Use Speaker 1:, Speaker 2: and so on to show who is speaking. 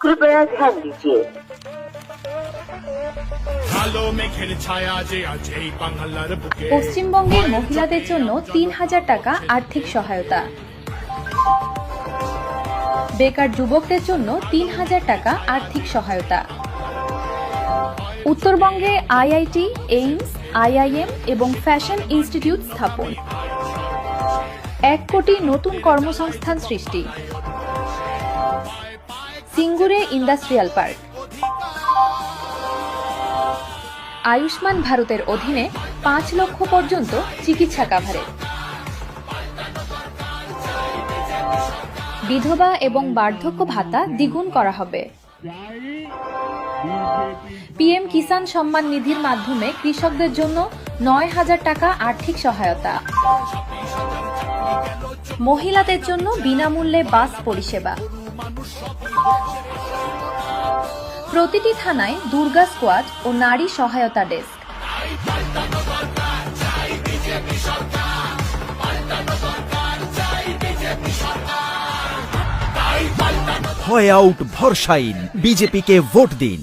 Speaker 1: कृपया ध्यान दीजिए।
Speaker 2: পশ্চিমবঙ্গের মহিলাদের জন্য ৩,০০০ টাকা আর্থিক সহায়তা। বেকার যুবকদের জন্য ৩,০০০ টাকা আর্থিক সহায়তা। উত্তরবঙ্গে আইআইটি, এইমস, আইআইএম এবং ফ্যাশন ইনস্টিটিউট স্থাপন। ১ কোটি নতুন কর্মসংস্থান সৃষ্টি। সিঙ্গুরে ইন্ডাস্ট্রিয়াল পার্ক। আয়ুষ্মান ভারতের অধীনে ৫ লক্ষ পর্যন্ত চিকিৎসা কাভারেজ। বিধবা এবং বার্ধক্য ভাতা দ্বিগুণ করা হবে। পিএম কিষাণ সম্মান নিধির মাধ্যমে কৃষকদের জন্য ৯,০০০ টাকা আর্থিক সহায়তা। মহিলাদের জন্য বিনামূল্যে বাস পরিষেবা। প্রতিটি থানায় দুর্গা স্কোয়াড ও নারী সহায়তা ডেস্ক।
Speaker 3: হয় আউট ভরসাইন, বিজেপিকে ভোট দিন।